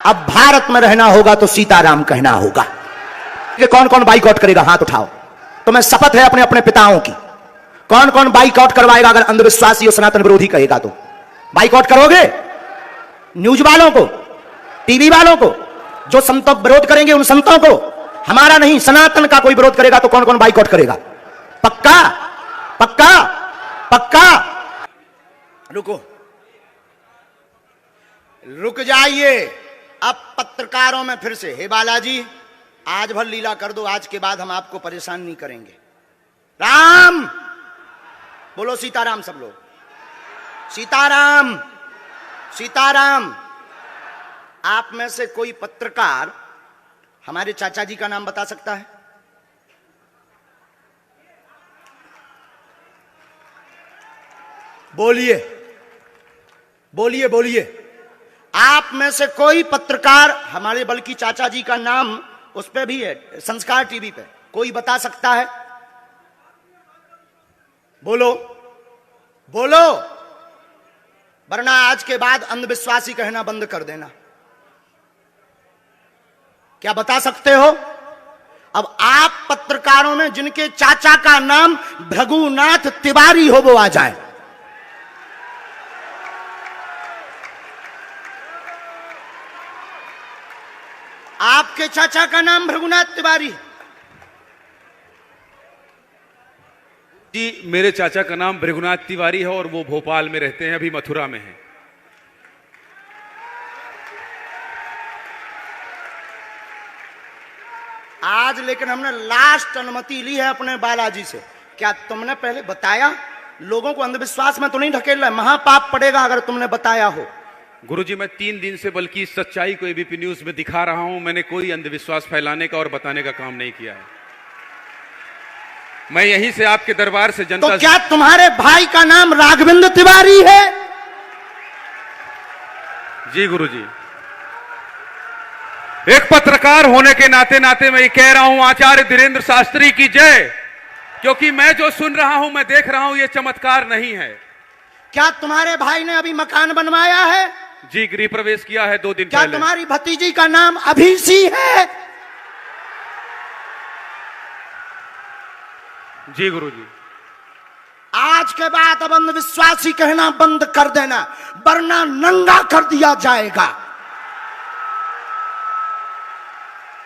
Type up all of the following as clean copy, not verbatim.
अब भारत में रहना होगा तो सीताराम कहना होगा। कि कौन कौन बाइकआउट करेगा, हाथ उठाओ। तो मैं शपथ है अपने अपने पिताओं की, कौन कौन बाइकआउट करवाएगा अगर अंधविश्वासी और सनातन विरोधी कहेगा तो? बाइकआउट करोगे? न्यूज वालों को, टीवी वालों को, जो संतों विरोध करेंगे उन संतों को, हमारा नहीं सनातन का कोई विरोध करेगा तो कौन कौन बाइकआउट करेगा? पक्का पक्का पक्का? रुको, रुक जाइए। अब पत्रकारों में फिर से, हे बालाजी आज भर लीला कर दो, आज के बाद हम आपको परेशान नहीं करेंगे। राम बोलो, सीताराम सब लोग, सीताराम सीताराम। आप में से कोई पत्रकार हमारे चाचा जी का नाम बता सकता है? बोलिए बोलिए बोलिए। आप में से कोई पत्रकार हमारे बल्कि चाचा जी का नाम उस पे भी है, संस्कार टीवी पे, कोई बता सकता है? बोलो बोलो, वरना आज के बाद अंधविश्वासी कहना बंद कर देना। क्या बता सकते हो? अब आप पत्रकारों में जिनके चाचा का नाम भृगुनाथ तिवारी हो वो आ जाए। आपके चाचा का नाम भृगुनाथ तिवारी? जी, मेरे चाचा का नाम भृगुनाथ तिवारी है और वो भोपाल में रहते हैं, अभी मथुरा में हैं। आज लेकिन हमने लास्ट अनुमति ली है अपने बालाजी से। क्या तुमने पहले बताया? लोगों को अंधविश्वास में तो नहीं ढकेल रहा है, महापाप पड़ेगा अगर तुमने बताया हो। गुरुजी, मैं 3 दिन से बल्कि इस सच्चाई को एबीपी न्यूज में दिखा रहा हूं। मैंने कोई अंधविश्वास फैलाने का और बताने का काम नहीं किया है। मैं यहीं से आपके दरबार से जनता तो क्या तुम्हारे भाई का नाम राघवेंद्र तिवारी है? जी गुरुजी, एक पत्रकार होने के नाते नाते मैं ये कह रहा हूं, आचार्य धीरेन्द्र शास्त्री की जय। क्योंकि मैं जो सुन रहा हूं, मैं देख रहा हूं, ये चमत्कार नहीं है। क्या तुम्हारे भाई ने अभी मकान बनवाया है? जी, गृह प्रवेश किया है 2 दिन क्या पहले। तुम्हारी भतीजी का नाम अभिषी है? जी गुरुजी। आज के बाद अब अंधविश्वासी कहना बंद कर देना, वरना नंगा कर दिया जाएगा।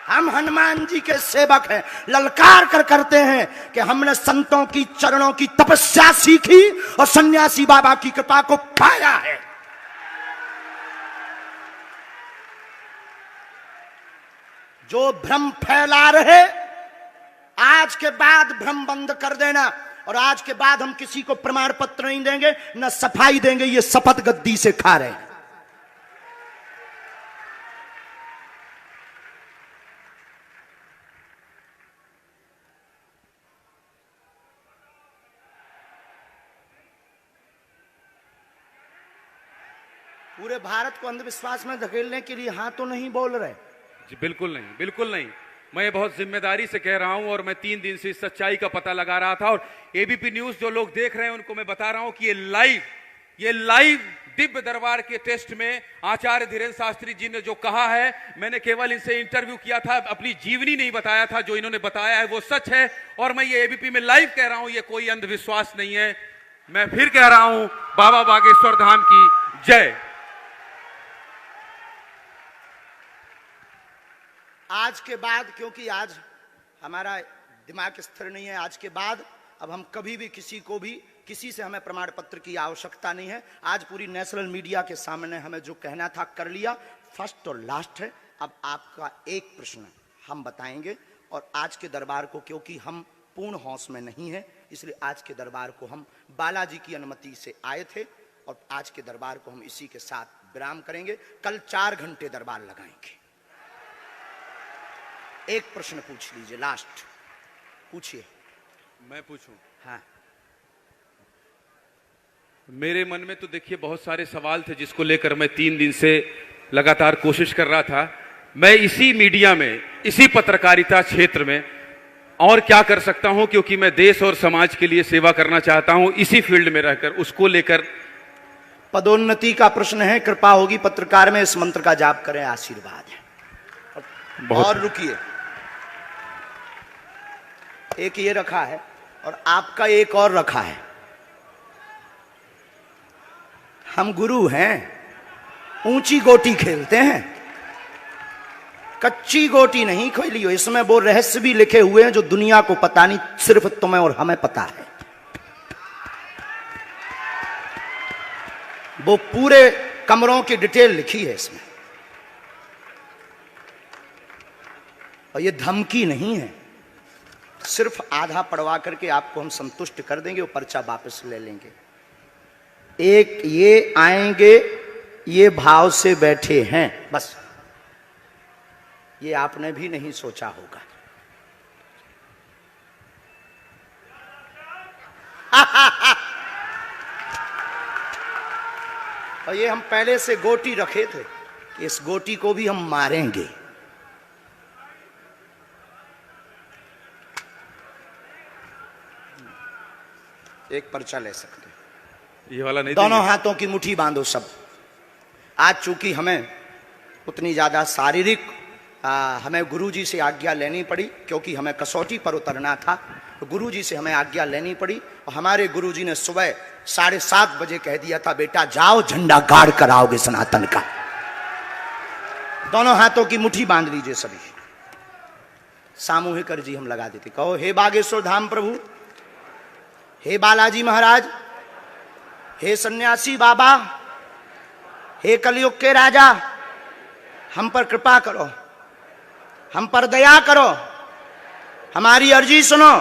हम हनुमान जी के सेवक हैं, ललकार कर करते हैं कि हमने संतों की चरणों की तपस्या सीखी और सन्यासी बाबा की कृपा को पाया है। जो भ्रम फैला रहे, आज के बाद भ्रम बंद कर देना। और आज के बाद हम किसी को प्रमाण पत्र नहीं देंगे, न सफाई देंगे, ये शपथ गद्दी से खा रहे हैं। पूरे भारत को अंधविश्वास में धकेलने के लिए हाँ तो नहीं बोल रहे? जी बिल्कुल नहीं, बिल्कुल नहीं। मैं ये बहुत जिम्मेदारी से कह रहा हूं और मैं 3 दिन से इस सच्चाई का पता लगा रहा था। और एबीपी न्यूज जो लोग देख रहे हैं उनको मैं बता रहा हूं कि ये लाइव दिव्य दरबार के टेस्ट में आचार्य धीरेन्द्र शास्त्री जी ने जो कहा है, मैंने केवल इनसे इंटरव्यू किया था, अपनी जीवनी नहीं बताया था। जो इन्होंने बताया है वो सच है और मैं ये एबीपी में लाइव कह रहा हूं, ये कोई अंधविश्वास नहीं है। मैं फिर कह रहा हूं, बाबा बागेश्वर धाम की जय। आज के बाद, क्योंकि आज हमारा दिमाग स्थिर नहीं है, आज के बाद अब हम कभी भी किसी से हमें प्रमाण पत्र की आवश्यकता नहीं है। आज पूरी नेशनल मीडिया के सामने हमें जो कहना था कर लिया, फर्स्ट और लास्ट है। अब आपका एक प्रश्न हम बताएंगे और आज के दरबार को, क्योंकि हम पूर्ण होश में नहीं है, इसलिए आज के दरबार को हम बालाजी की अनुमति से आए थे और आज के दरबार को हम इसी के साथ विराम करेंगे। कल 4 घंटे दरबार लगाएंगे। एक प्रश्न पूछ लीजिए, लास्ट पूछिए। मैं पूछूं? हाँ। मेरे मन में तो देखिए बहुत सारे सवाल थे जिसको लेकर मैं 3 दिन से लगातार कोशिश कर रहा था। मैं इसी मीडिया में, इसी पत्रकारिता क्षेत्र में और क्या कर सकता हूं, क्योंकि मैं देश और समाज के लिए सेवा करना चाहता हूं इसी फील्ड में रहकर। उसको लेकर पदोन्नति का प्रश्न है, कृपा होगी पत्रकार में इस मंत्र का जाप करें, आशीर्वाद है। और रुकिए, एक ये रखा है और आपका एक और रखा है। हम गुरु हैं, ऊंची गोटी खेलते हैं, कच्ची गोटी नहीं खेली हो। इसमें वो रहस्य भी लिखे हुए हैं जो दुनिया को पता नहीं, सिर्फ तुम्हें और हमें पता है। वो पूरे कमरों की डिटेल लिखी है इसमें, और ये धमकी नहीं है। सिर्फ आधा पढ़वा करके आपको हम संतुष्ट कर देंगे, वो पर्चा वापस ले लेंगे। एक ये आएंगे, ये भाव से बैठे हैं, बस ये आपने भी नहीं सोचा होगा। और ये हम पहले से गोटी रखे थे कि इस गोटी को भी हम मारेंगे। एक पर्चा ले सकते हैं, ये वाला नहीं। दोनों हाथों की मुट्ठी बांधो सब। आज चूंकि हमें उतनी ज्यादा शारीरिक हमें गुरुजी से आज्ञा लेनी पड़ी, क्योंकि हमें कसौटी पर उतरना था, तो गुरुजी से हमें आज्ञा लेनी पड़ी। और हमारे गुरुजी ने सुबह 7:30 बजे कह दिया था, बेटा जाओ झंडा गाड़ कर आओगे सनातन का। दोनों हाथों की मुट्ठी बांध लीजिए सभी। सामूहिक अर्जी हम लगा देते। कहो, हे बागेश्वर धाम प्रभु, हे बालाजी महाराज, हे सन्यासी बाबा, हे कलयुग के राजा, हम पर कृपा करो, हम पर दया करो, हमारी अर्जी सुनो।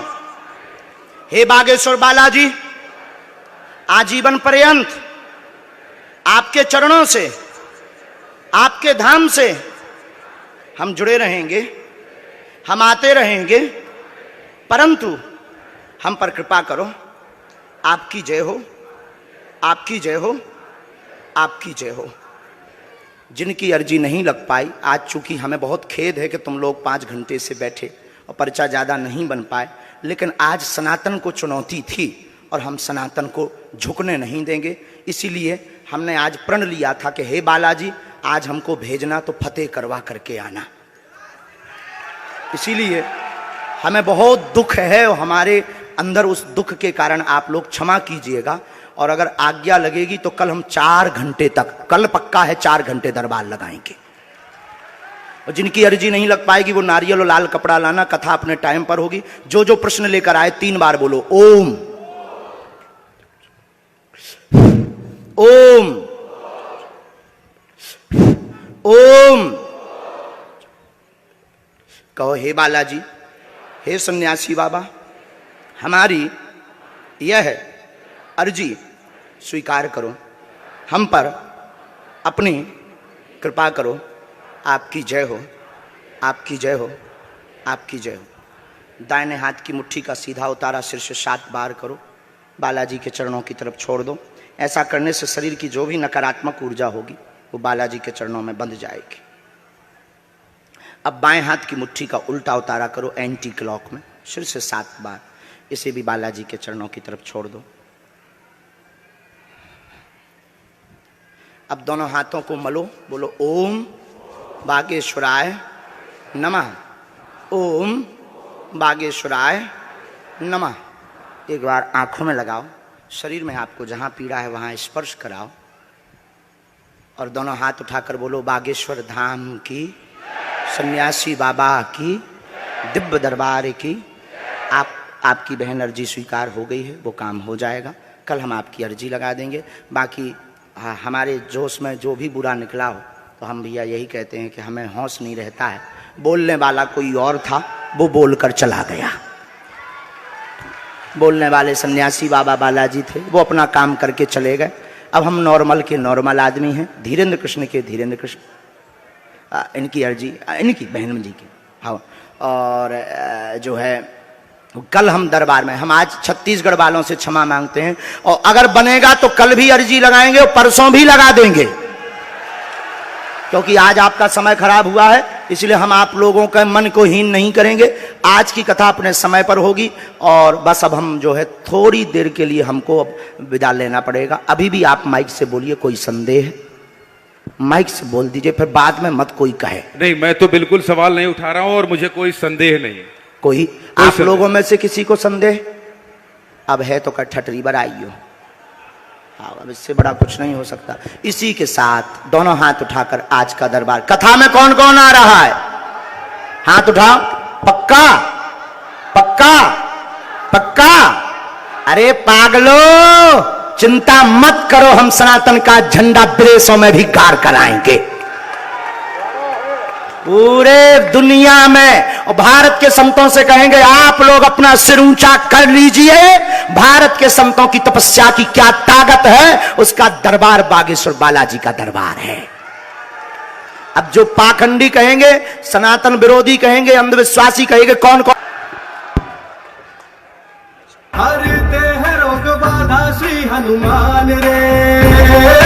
हे बागेश्वर बालाजी, आजीवन पर्यंत आपके चरणों से, आपके धाम से हम जुड़े रहेंगे, हम आते रहेंगे, परंतु हम पर कृपा करो। आपकी जय हो, आपकी जय हो, आपकी जय हो। जिनकी अर्जी नहीं लग पाई, आज चूंकि हमें बहुत खेद है कि तुम लोग 5 घंटे से बैठे और पर्चा ज़्यादा नहीं बन पाए, लेकिन आज सनातन को चुनौती थी और हम सनातन को झुकने नहीं देंगे। इसीलिए हमने आज प्रण लिया था कि हे बालाजी, आज हमको भेजना तो फतेह करवा करके आना। इसीलिए हमें बहुत दुख है और हमारे अंदर उस दुख के कारण आप लोग क्षमा कीजिएगा। और अगर आज्ञा लगेगी तो कल हम 4 घंटे तक, कल पक्का है 4 घंटे दरबार लगाएंगे। और जिनकी अर्जी नहीं लग पाएगी वो नारियल और लाल कपड़ा लाना, कथा अपने टाइम पर होगी। जो जो प्रश्न लेकर आए 3 बार बोलो ओम, ओम, ओम। कहो, हे बालाजी, हे सन्यासी बाबा, हमारी यह अर्जी स्वीकार करो, हम पर अपनी कृपा करो। आपकी जय हो, आपकी जय हो, आपकी जय हो। दाहिने हाथ की मुट्ठी का सीधा उतारा सिर से 7 बार करो, बालाजी के चरणों की तरफ छोड़ दो। ऐसा करने से शरीर की जो भी नकारात्मक ऊर्जा होगी वो बालाजी के चरणों में बंध जाएगी। अब बाएं हाथ की मुट्ठी का उल्टा उतारा करो एंटी क्लॉक में, सिर से 7 बार। इसे भी बालाजी के चरणों की तरफ छोड़ दो। अब दोनों हाथों को मलो, बोलो ओम बागेश्वराय नमः, ओम बागेश्वराय नमः। एक बार आंखों में लगाओ, शरीर में आपको जहां पीड़ा है वहां स्पर्श कराओ और दोनों हाथ उठाकर बोलो बागेश्वर धाम की, सन्यासी बाबा की, दिव्य दरबार की। आपकी बहन अर्जी स्वीकार हो गई है, वो काम हो जाएगा। कल हम आपकी अर्जी लगा देंगे। बाकी हमारे जोश में जो भी बुरा निकला हो तो हम भैया यही कहते हैं कि हमें होश नहीं रहता है। बोलने वाला कोई और था, वो बोलकर चला गया। बोलने वाले सन्यासी बाबा बालाजी थे, वो अपना काम करके चले गए। अब हम नॉर्मल के नॉर्मल आदमी हैं, धीरेन्द्र कृष्ण के धीरेन्द्र कृष्ण। इनकी अर्जी, इनकी बहन जी की, हाँ। और जो है कल हम दरबार में, हम आज छत्तीसगढ़ वालों से क्षमा मांगते हैं और अगर बनेगा तो कल भी अर्जी लगाएंगे और परसों भी लगा देंगे, क्योंकि आज आपका समय खराब हुआ है। इसलिए हम आप लोगों के मन को हीन नहीं करेंगे। आज की कथा अपने समय पर होगी और बस अब हम जो है थोड़ी देर के लिए हमको अब विदा लेना पड़ेगा। अभी भी आप माइक से बोलिए, कोई संदेह है माइक से बोल दीजिए, फिर बाद में मत कोई कहे। नहीं, मैं तो बिल्कुल सवाल नहीं उठा रहा हूं और मुझे कोई संदेह नहीं है। कोई आप लोगों में से किसी को संदेह अब है तो ठटरी बराइयो। अब इससे बड़ा कुछ नहीं हो सकता। इसी के साथ दोनों हाथ उठाकर आज का दरबार, कथा में कौन कौन आ रहा है हाथ उठाओ। पक्का पक्का पक्का? अरे पागलो, चिंता मत करो, हम सनातन का झंडा विदेशों में भी गाड़ कराएंगे, पूरे दुनिया में। और भारत के संतों से कहेंगे आप लोग अपना सिर ऊंचा कर लीजिए, भारत के संतों की तपस्या की क्या ताकत है, उसका दरबार बागेश्वर बालाजी का दरबार है। अब जो पाखंडी कहेंगे, सनातन विरोधी कहेंगे, अंधविश्वासी कहेंगे, कौन कौन हरते हैं रोग बाधा श्री हनुमान रे।